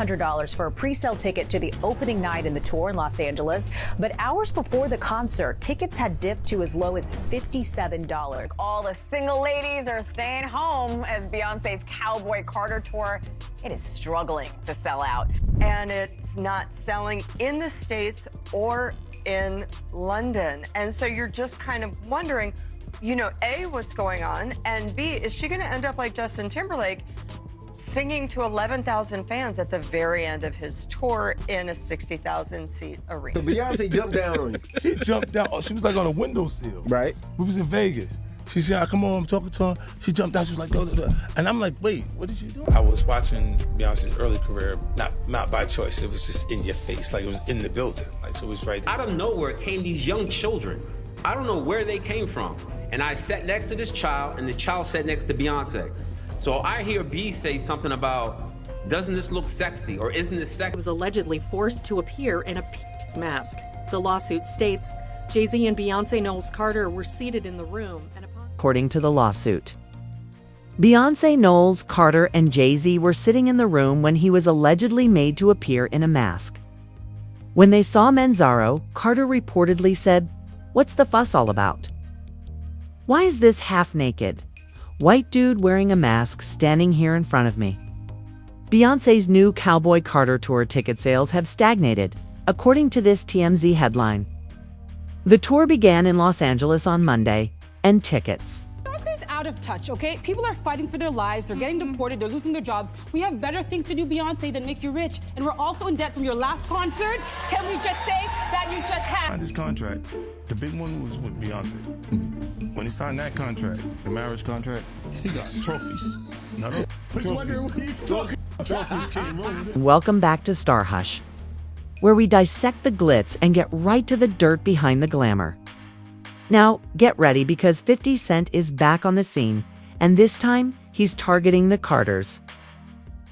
$100 for a pre-sale ticket to the opening night in the tour in Los Angeles. But hours before the concert, tickets had dipped to as low as $57. All the single ladies are staying home as Beyonce's Cowboy Carter tour, it is struggling to sell out. And it's not selling in the States or in London. And so you're just kind of wondering, you know, A, what's going on? And B, is she going to end up like Justin Timberlake singing to 11,000 fans at the very end of his tour in a 60,000 seat arena? So Beyonce jumped down on you. She jumped down. Oh, she was like on a windowsill. Right. We was in Vegas. She said, come on, I'm talking to her. She jumped out, she was like, duh, duh, duh. And I'm like, wait, what did you do? I was watching Beyonce's early career, not by choice, it was just in your face, like it was in the building. Like, so it was right there. Out of nowhere came these young children. I don't know where they came from. And I sat next to this child, and the child sat next to Beyonce. So I hear B say something about, doesn't this look sexy, or isn't this sexy? Was allegedly forced to appear in a penis mask. The lawsuit states Jay-Z and Beyoncé Knowles Carter were seated in the room. According to the lawsuit, Beyoncé Knowles Carter and Jay-Z were sitting in the room when he was allegedly made to appear in a mask. When they saw Manzaro, Carter reportedly said, "What's the fuss all about? Why is this half-naked white dude wearing a mask standing here in front of me?" Beyoncé's new Cowboy Carter tour ticket sales have stagnated, according to this TMZ headline. The tour began in Los Angeles on Monday, and tickets. Beyonce's out of touch, okay? People are fighting for their lives, they're getting deported, they're losing their jobs. We have better things to do, Beyonce, than make you rich. And we're also in debt from your last concert. Can we just say that you just had? Signed his contract. The big one was with Beyonce. When he signed that contract, the marriage contract, he got trophies. Not those trophies came rolling. Welcome back to Star Hush, where we dissect the glitz and get right to the dirt behind the glamour. Now, get ready because 50 Cent is back on the scene, and this time, he's targeting the Carters.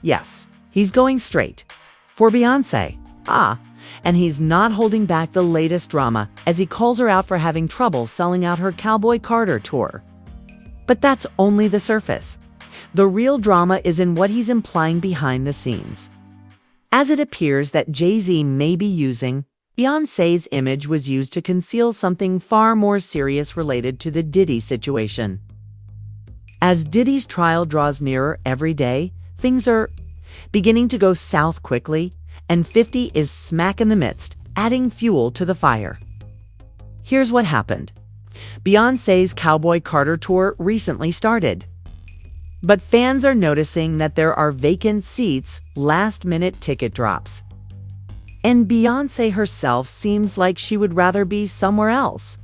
Yes, he's going straight for Beyonce. And he's not holding back the latest drama as he calls her out for having trouble selling out her Cowboy Carter tour. But that's only the surface. The real drama is in what he's implying behind the scenes, as it appears that Jay-Z may be using Beyoncé's image was used to conceal something far more serious related to the Diddy situation. As Diddy's trial draws nearer every day, things are beginning to go south quickly, and 50 is smack in the midst, adding fuel to the fire. Here's what happened. Beyoncé's Cowboy Carter tour recently started, but fans are noticing that there are vacant seats, last-minute ticket drops. And Beyoncé herself seems like she would rather be somewhere else.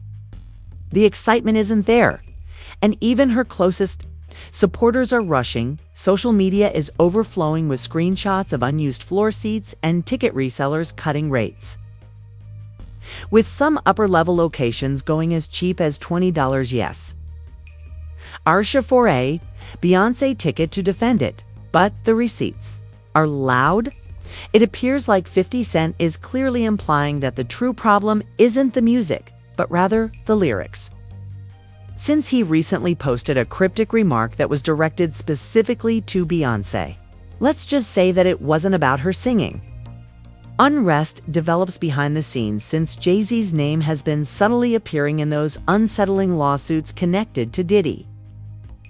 The excitement isn't there, and even her closest supporters are rushing. Social media is overflowing with screenshots of unused floor seats and ticket resellers cutting rates, with some upper-level locations going as cheap as $20. Yes, Arsha for a Beyoncé ticket to defend it, but the receipts are loud. It appears like 50 Cent is clearly implying that the true problem isn't the music, but rather the lyrics. Since he recently posted a cryptic remark that was directed specifically to Beyoncé, let's just say that it wasn't about her singing. Unrest develops behind the scenes since Jay-Z's name has been subtly appearing in those unsettling lawsuits connected to Diddy.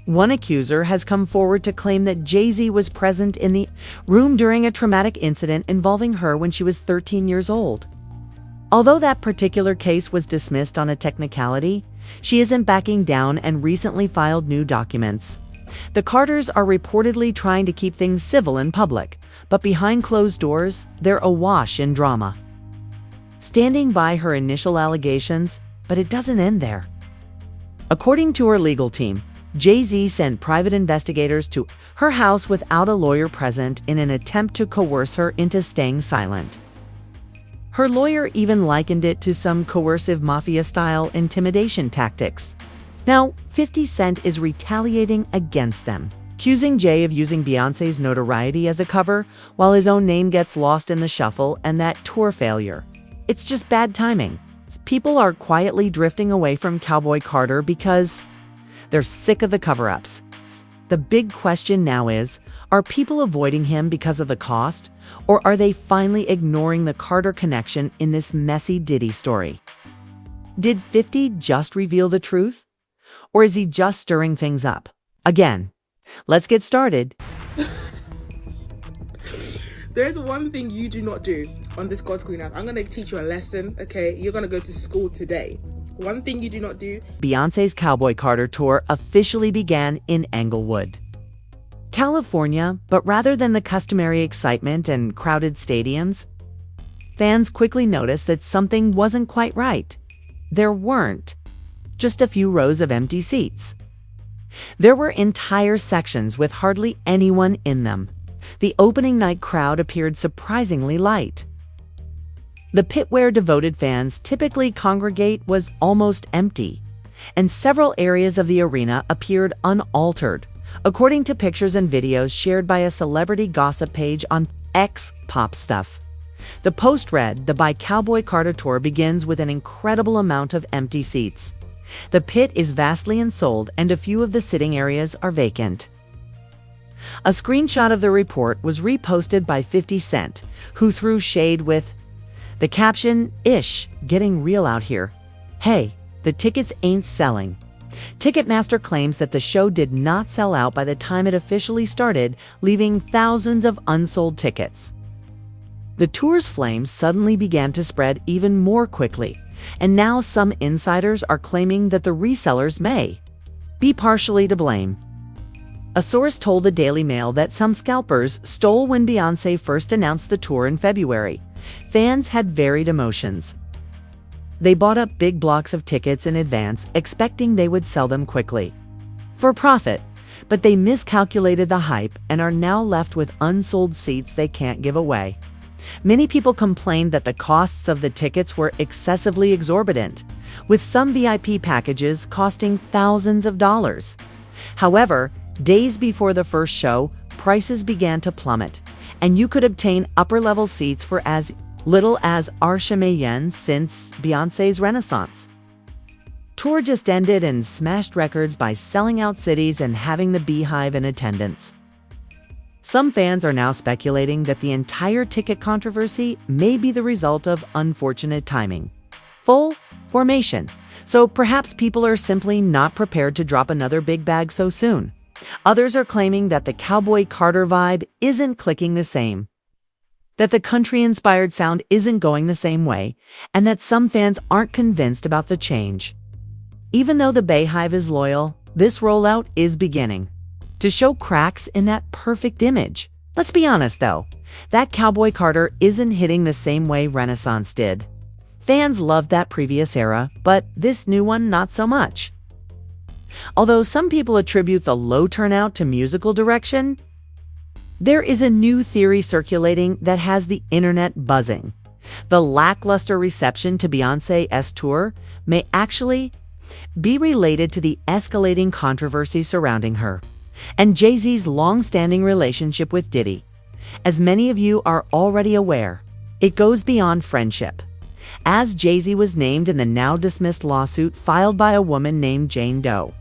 One accuser has come forward to claim that Jay-Z was present in the room during a traumatic incident involving her when she was 13 years old. Although that particular case was dismissed on a technicality, she isn't backing down and recently filed new documents. The Carters are reportedly trying to keep things civil in public, but behind closed doors, they're awash in drama, standing by her initial allegations, but it doesn't end there. According to her legal team, Jay-Z sent private investigators to her house without a lawyer present in an attempt to coerce her into staying silent. Her lawyer even likened it to some coercive mafia-style intimidation tactics. Now, 50 Cent is retaliating against them, accusing Jay of using Beyoncé's notoriety as a cover while his own name gets lost in the shuffle and that tour failure. It's just bad timing. People are quietly drifting away from Cowboy Carter because they're sick of the cover-ups. The big question now is, Are people avoiding him because of the cost, or are they finally ignoring the Carter connection in this messy Diddy story? Did 50 just reveal the truth? Or is he just stirring things up? Again, let's get started. There's one thing you do not do on this God's Queen app. I'm going to teach you a lesson, okay? You're going to go to school today. One thing you do not do. Beyoncé's Cowboy Carter tour officially began in Englewood, California, but rather than the customary excitement and crowded stadiums, fans quickly noticed that something wasn't quite right. There weren't just a few rows of empty seats. There were entire sections with hardly anyone in them. The opening night crowd appeared surprisingly light. The pit where devoted fans typically congregate was almost empty, and several areas of the arena appeared unaltered, according to pictures and videos shared by a celebrity gossip page on X Pop Stuff. The post read, "The By Cowboy Carter tour begins with an incredible amount of empty seats. The pit is vastly unsold and a few of the sitting areas are vacant." A screenshot of the report was reposted by 50 Cent, who threw shade with the caption, "Ish, getting real out here. Hey, the tickets ain't selling." Ticketmaster claims that the show did not sell out by the time it officially started, leaving thousands of unsold tickets. The tour's flames suddenly began to spread even more quickly, and now some insiders are claiming that the resellers may be partially to blame. A source told the Daily Mail that some scalpers stole when Beyoncé first announced the tour in February. Fans had varied emotions. They bought up big blocks of tickets in advance, expecting they would sell them quickly for profit, but they miscalculated the hype and are now left with unsold seats they can't give away. Many people complained that the costs of the tickets were excessively exorbitant, with some VIP packages costing thousands of dollars. However, days before the first show, prices began to plummet, and you could obtain upper-level seats for as little as yen since Beyoncé's Renaissance. Tour just ended and smashed records by selling out cities and having the Beehive in attendance. Some fans are now speculating that the entire ticket controversy may be the result of unfortunate timing. Full formation. So perhaps people are simply not prepared to drop another big bag so soon. Others are claiming that the Cowboy Carter vibe isn't clicking the same, that the country-inspired sound isn't going the same way, and that some fans aren't convinced about the change. Even though the Beehive is loyal, this rollout is beginning to show cracks in that perfect image. Let's be honest though, that Cowboy Carter isn't hitting the same way Renaissance did. Fans loved that previous era, but this new one not so much. Although some people attribute the low turnout to musical direction, there is a new theory circulating that has the internet buzzing. The lackluster reception to Beyoncé's tour may actually be related to the escalating controversy surrounding her and Jay-Z's long-standing relationship with Diddy. As many of you are already aware, it goes beyond friendship, as Jay-Z was named in the now-dismissed lawsuit filed by a woman named Jane Doe.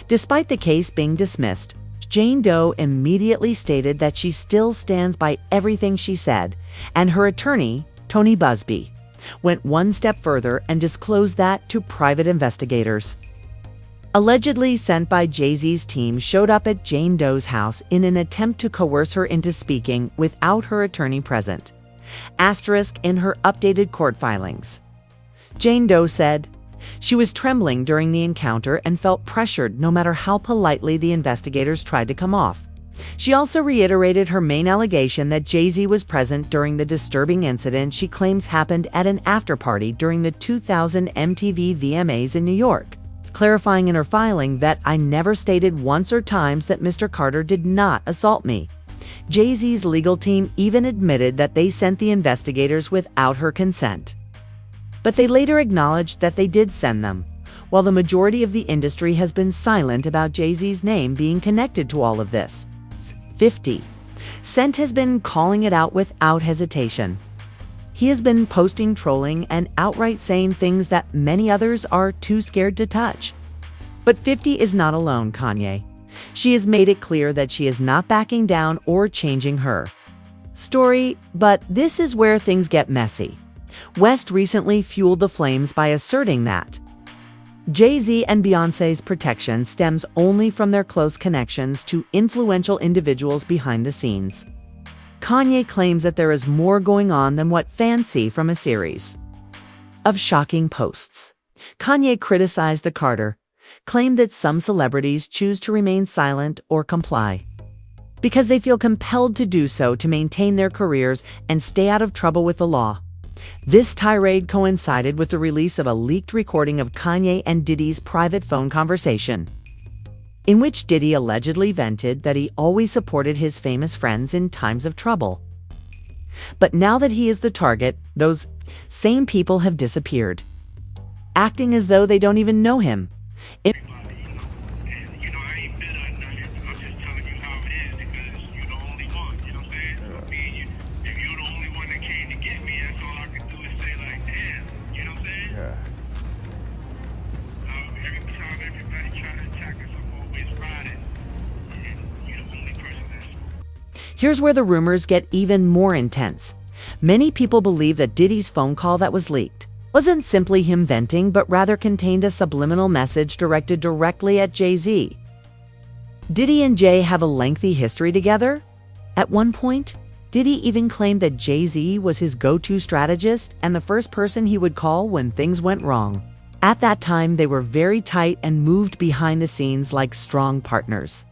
Despite the case being dismissed, Jane Doe immediately stated that she still stands by everything she said, and her attorney, Tony Busby, went one step further and disclosed that to private investigators. Allegedly sent by Jay-Z's team showed up at Jane Doe's house in an attempt to coerce her into speaking without her attorney present. Asterisk in her updated court filings. Jane Doe said, "She was trembling during the encounter and felt pressured no matter how politely the investigators tried to come off." She also reiterated her main allegation that Jay-Z was present during the disturbing incident she claims happened at an after-party during the 2000 MTV VMAs in New York, clarifying in her filing that "I never stated once or times that Mr. Carter did not assault me." Jay-Z's legal team even admitted that they sent the investigators without her consent, but they later acknowledged that they did send them, while the majority of the industry has been silent about Jay-Z's name being connected to all of this. 50 Cent has been calling it out without hesitation. He has been posting trolling and outright saying things that many others are too scared to touch. But 50 is not alone, Kanye. She has made it clear that she is not backing down or changing her story, but this is where things get messy. West recently fueled the flames by asserting that Jay-Z and Beyoncé's protection stems only from their close connections to influential individuals behind the scenes. Kanye claims that there is more going on than what fans see from a series of shocking posts. Kanye criticized the Carter, claimed that some celebrities choose to remain silent or comply because they feel compelled to do so to maintain their careers and stay out of trouble with the law. This tirade coincided with the release of a leaked recording of Kanye and Diddy's private phone conversation, in which Diddy allegedly vented that he always supported his famous friends in times of trouble. But now that he is the target, those same people have disappeared, acting as though they don't even know him. Here's where the rumors get even more intense. Many people believe that Diddy's phone call that was leaked wasn't simply him venting, but rather contained a subliminal message directed directly at Jay-Z. Diddy and Jay have a lengthy history together. At one point, Diddy even claimed that Jay-Z was his go-to strategist and the first person he would call when things went wrong. At that time, they were very tight and moved behind the scenes like strong partners.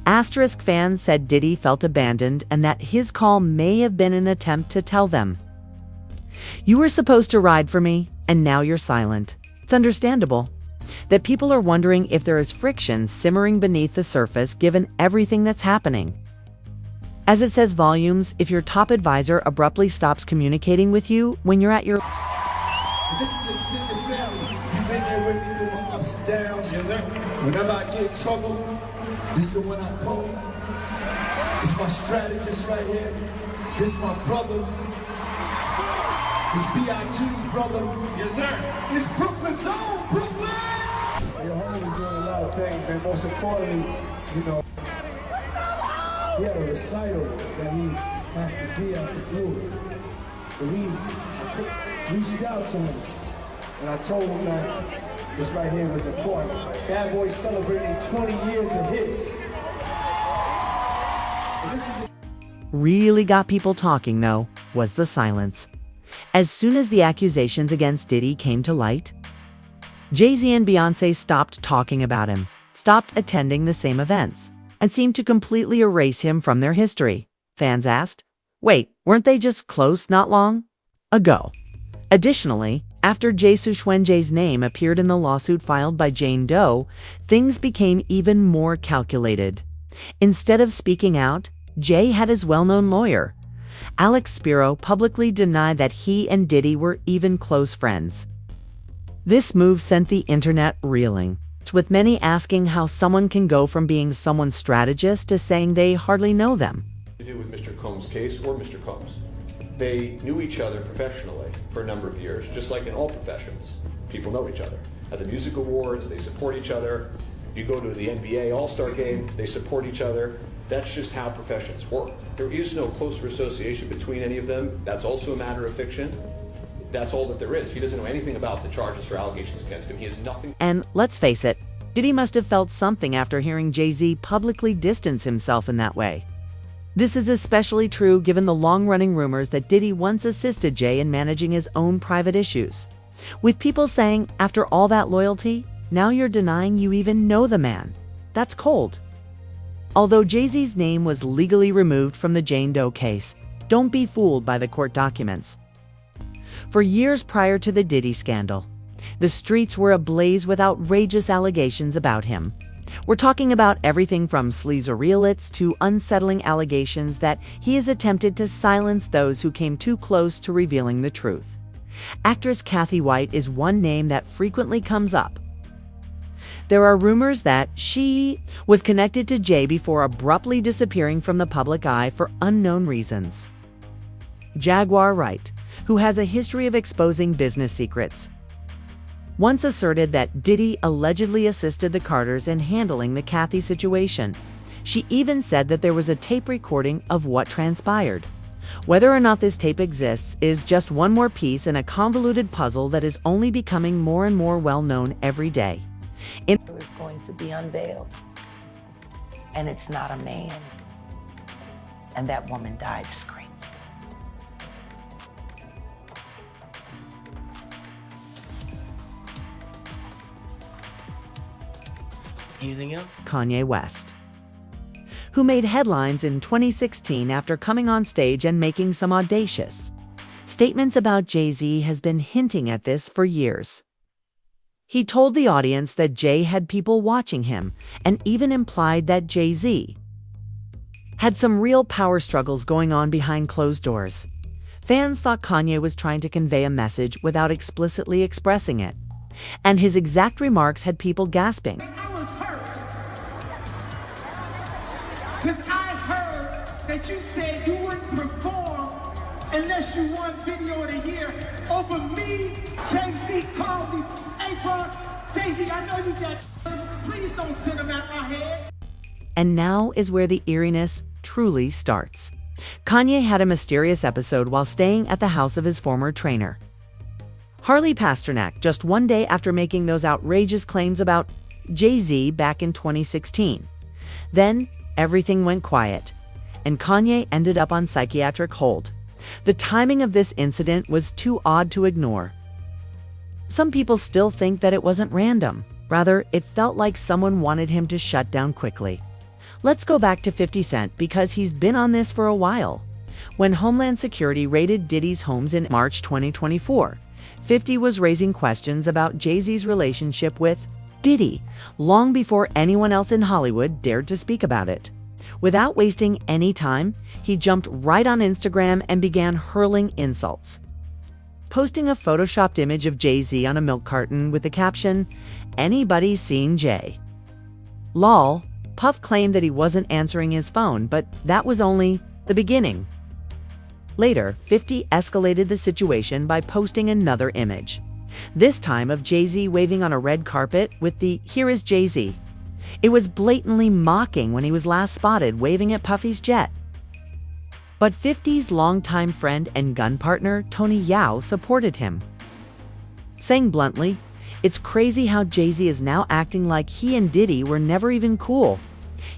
Asterisk fans said Diddy felt abandoned and that his call may have been an attempt to tell them, "You were supposed to ride for me, and now you're silent." It's understandable that people are wondering if there is friction simmering beneath the surface given everything that's happening. As it says volumes if your top advisor abruptly stops communicating with you when you're at your... This is extended family. You've been there with me through my ups and downs. Whenever I get in trouble, this is the one I call. It's my strategist right here. This is my brother. It's B.I.G's brother. Yes, sir. It's Brooklyn's own Brooklyn. Your homie's doing a lot of things, man. Most importantly, you know, he had a recital that he has to be at the floor. But I reached out to him, and I told him that this right here was important. Bad Boy's celebrating 20 years of hits. Really got people talking, though, was the silence. As soon as the accusations against Diddy came to light, Jay-Z and Beyoncé stopped talking about him, stopped attending the same events, and seemed to completely erase him from their history. Fans asked, wait, weren't they just close not long ago? Additionally, after Jay Sushwenje's name appeared in the lawsuit filed by Jane Doe, things became even more calculated. Instead of speaking out, Jay had his well-known lawyer, Alex Spiro, publicly deny that he and Diddy were even close friends. This move sent the internet reeling, with many asking how someone can go from being someone's strategist to saying they hardly know them. To do with Mr. Combs' case or Mr. Combs. They knew each other professionally for a number of years, just like in all professions. People know each other. At the music awards, they support each other. If you go to the NBA All-Star game, they support each other. That's just how professions work. There is no closer association between any of them. That's also a matter of fiction. That's all that there is. He doesn't know anything about the charges or allegations against him. He has nothing. And let's face it, Diddy must have felt something after hearing Jay-Z publicly distance himself in that way. This is especially true given the long-running rumors that Diddy once assisted Jay in managing his own private issues, with people saying, after all that loyalty, now you're denying you even know the man. That's cold. Although Jay-Z's name was legally removed from the Jane Doe case, don't be fooled by the court documents. For years prior to the Diddy scandal, the streets were ablaze with outrageous allegations about him. We're talking about everything from sleaze-a-reelits to unsettling allegations that he has attempted to silence those who came too close to revealing the truth. Actress Kathy White is one name that frequently comes up. There are rumors that she was connected to Jay before abruptly disappearing from the public eye for unknown reasons. Jaguar Wright, who has a history of exposing business secrets, once asserted that Diddy allegedly assisted the Carters in handling the Kathy situation. She even said that there was a tape recording of what transpired. Whether or not this tape exists is just one more piece in a convoluted puzzle that is only becoming more and more well-known every day. It was going to be unveiled, and it's not a man. And that woman died screaming. Anything else? Kanye West, who made headlines in 2016 after coming on stage and making some audacious statements about Jay-Z, has been hinting at this for years. He told the audience that Jay had people watching him and even implied that Jay-Z had some real power struggles going on behind closed doors. Fans thought Kanye was trying to convey a message without explicitly expressing it, and his exact remarks had people gasping. Because I heard that you said you wouldn't perform unless you won Video of the Year over me. Jay-Z called me. Hey, bro, Jay-Z, I know you got this. Please don't send them out my head. And now is where the eeriness truly starts. Kanye had a mysterious episode while staying at the house of his former trainer, Harley Pasternak, just one day after making those outrageous claims about Jay-Z back in 2016. Then, everything went quiet, and Kanye ended up on psychiatric hold. The timing of this incident was too odd to ignore. Some people still think that it wasn't random. Rather, it felt like someone wanted him to shut down quickly. Let's go back to 50 Cent because he's been on this for a while. When Homeland Security raided Diddy's homes in March 2024, 50 was raising questions about Jay-Z's relationship with Diddy long before anyone else in Hollywood dared to speak about it. Without wasting any time, he jumped right on Instagram and began hurling insults, posting a photoshopped image of Jay-Z on a milk carton with the caption, "Anybody seen Jay?" Lol. Puff claimed that he wasn't answering his phone, but that was only the beginning. Later, 50 escalated the situation by posting another image, this time of Jay-Z waving on a red carpet with the "Here is Jay-Z." It was blatantly mocking when he was last spotted waving at Puffy's jet. But 50's longtime friend and gun partner, Tony Yao, supported him, saying bluntly, "It's crazy how Jay-Z is now acting like he and Diddy were never even cool."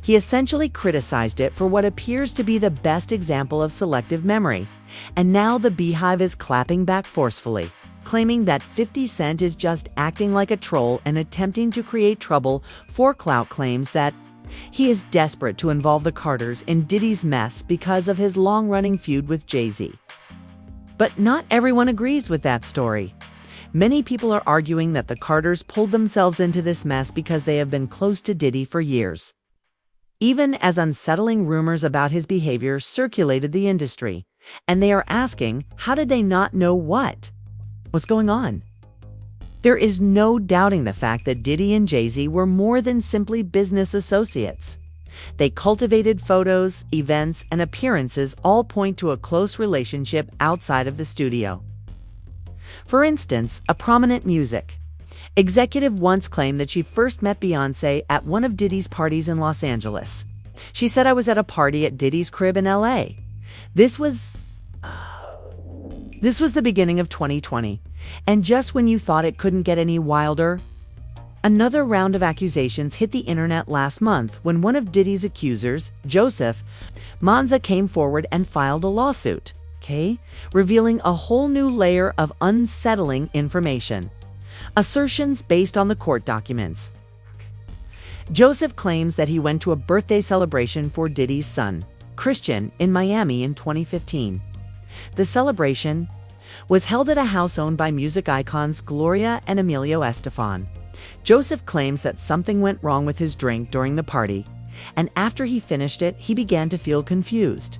He essentially criticized it for what appears to be the best example of selective memory, and now the Beehive is clapping back forcefully, claiming that 50 Cent is just acting like a troll and attempting to create trouble for clout claims that he is desperate to involve the Carters in Diddy's mess because of his long-running feud with Jay-Z. But not everyone agrees with that story. Many people are arguing that the Carters pulled themselves into this mess because they have been close to Diddy for years, even as unsettling rumors about his behavior circulated the industry, and they are asking, how did they not know what's going on? There is no doubting the fact that Diddy and Jay-Z were more than simply business associates. They cultivated photos, events, and appearances all point to a close relationship outside of the studio. For instance, a prominent music executive once claimed that she first met Beyoncé at one of Diddy's parties in Los Angeles. She said, "I was at a party at Diddy's crib in LA. This was the beginning of 2020, and just when you thought it couldn't get any wilder, another round of accusations hit the internet last month when one of Diddy's accusers, Joseph Manza, came forward and filed a lawsuit, revealing a whole new layer of unsettling information. Assertions based on the court documents. Joseph claims that he went to a birthday celebration for Diddy's son, Christian, in Miami in 2015. The celebration was held at a house owned by music icons Gloria and Emilio Estefan. Joseph claims that something went wrong with his drink during the party, and after he finished it, he began to feel confused.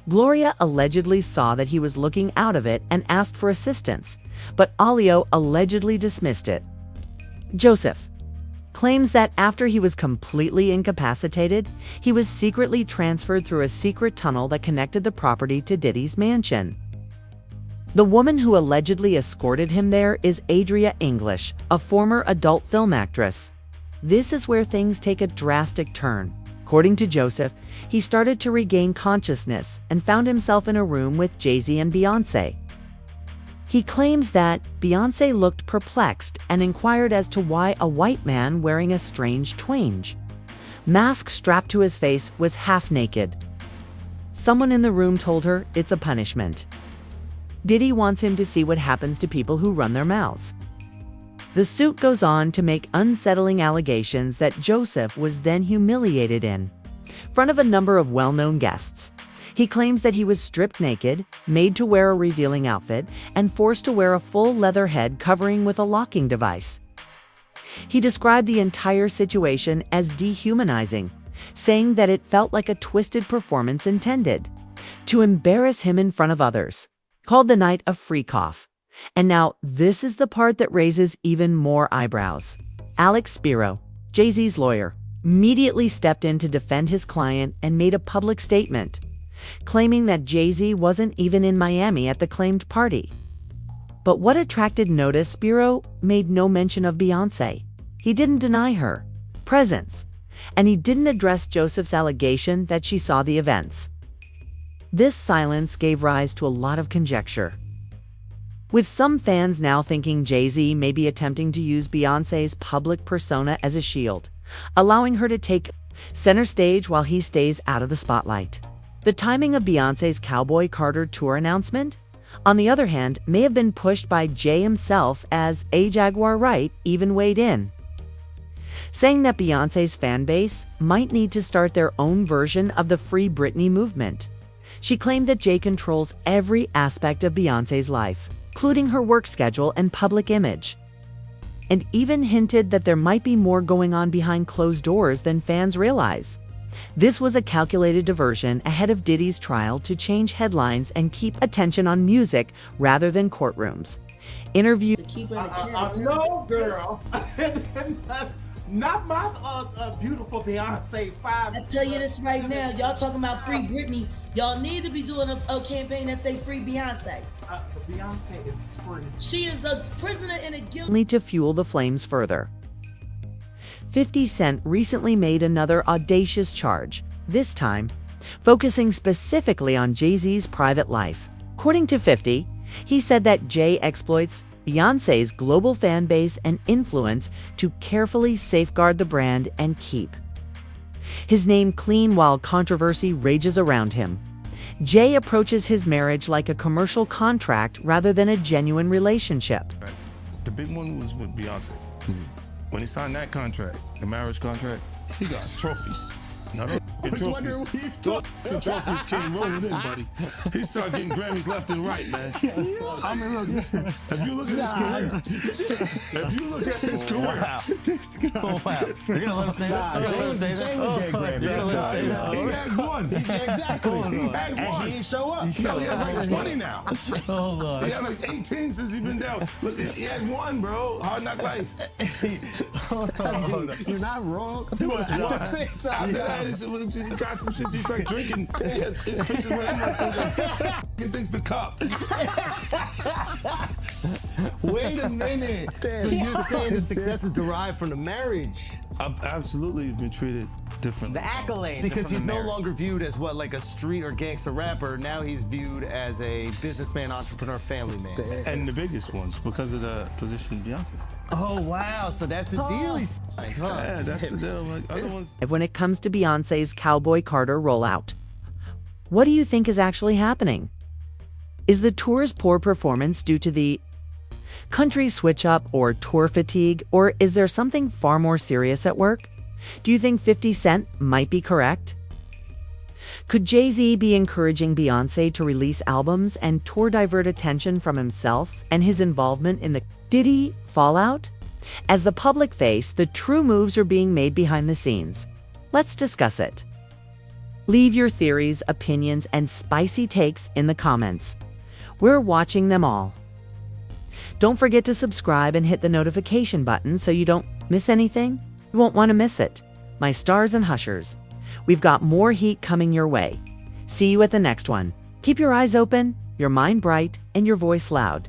Gloria allegedly saw that he was looking out of it and asked for assistance, but Alio allegedly dismissed it. Joseph claims that after he was completely incapacitated, he was secretly transferred through a secret tunnel that connected the property to Diddy's mansion. The woman who allegedly escorted him there is Adria English, a former adult film actress. This is where things take a drastic turn. According to Joseph, he started to regain consciousness and found himself in a room with Jay-Z and Beyoncé. He claims that Beyoncé looked perplexed and inquired as to why a white man wearing a strange twinge mask strapped to his face was half naked. Someone in the room told her it's a punishment. Diddy wants him to see what happens to people who run their mouths. The suit goes on to make unsettling allegations that Joseph was then humiliated in front of a number of well-known guests. He claims that he was stripped naked, made to wear a revealing outfit, and forced to wear a full leather head covering with a locking device. He described the entire situation as dehumanizing, saying that it felt like a twisted performance intended to embarrass him in front of others. Called the night a freak-off. And now this is the part that raises even more eyebrows. Alex Spiro, Jay-Z's lawyer, immediately stepped in to defend his client and made a public statement, claiming that Jay-Z wasn't even in Miami at the claimed party. But what attracted notice, Spiro made no mention of Beyoncé. He didn't deny her presence, and he didn't address Joseph's allegation that she saw the events. This silence gave rise to a lot of conjecture, with some fans now thinking Jay-Z may be attempting to use Beyoncé's public persona as a shield, allowing her to take center stage while he stays out of the spotlight. The timing of Beyoncé's Cowboy Carter tour announcement, on the other hand, may have been pushed by Jay himself, as A Jaguar Wright even weighed in, saying that Beyoncé's fan base might need to start their own version of the Free Britney movement. She claimed that Jay controls every aspect of Beyoncé's life, including her work schedule and public image, and even hinted that there might be more going on behind closed doors than fans realize. This was a calculated diversion ahead of Diddy's trial to change headlines and keep attention on music rather than courtrooms. Interview. No, girl. Not my beautiful Beyonce 5. I tell you this right now, y'all talking about Free Britney. Y'all need to be doing a campaign that say Free Beyonce. Beyonce is free. She is a prisoner in a guilt. Only to fuel the flames further. 50 Cent recently made another audacious charge, this time focusing specifically on Jay-Z's private life. According to 50, he said that Jay exploits Beyoncé's global fan base and influence to carefully safeguard the brand and keep his name clean while controversy rages around him. Jay approaches his marriage like a commercial contract rather than a genuine relationship. The big one was with Beyoncé. When he signed that contract, the marriage contract, he got trophies. Now those trophies came rolling in, buddy. He started getting Grammys left and right, man. I mean, look, if you look at his career, This guy. Oh, wow. You're gonna let him say that? You're gonna let him say that? He had one. Exactly. He had one. And he ain't show up. He had like 20 now. Oh, Lord. He had like 18 since he's been down. Look, he had one, bro. Hard Knock Life. You're not wrong. He was one. At the same time, he got them since he started drinking. His pictures with him he thinks the cop. Wait a minute. So you're saying the success is derived from the marriage? Absolutely, he's been treated differently. The accolades. Because he's no longer viewed as what, like a street or gangster rapper. Now he's viewed as a businessman, entrepreneur, family man. And the biggest ones because of the position Beyonce's. Oh, wow. So that's the deal he's signed, huh? Yeah, that's the deal. Like other ones. When it comes to Beyoncé's Cowboy Carter rollout, what do you think is actually happening? Is the tour's poor performance due to the country switch-up or tour fatigue, or is there something far more serious at work? Do you think 50 Cent might be correct? Could Jay-Z be encouraging Beyoncé to release albums and tour divert attention from himself and his involvement in the Diddy fallout? As the public face, the true moves are being made behind the scenes. Let's discuss it. Leave your theories, opinions, and spicy takes in the comments. We're watching them all. Don't forget to subscribe and hit the notification button so you don't miss anything. You won't want to miss it. My stars and hushers, we've got more heat coming your way. See you at the next one. Keep your eyes open your mind bright, and your voice loud.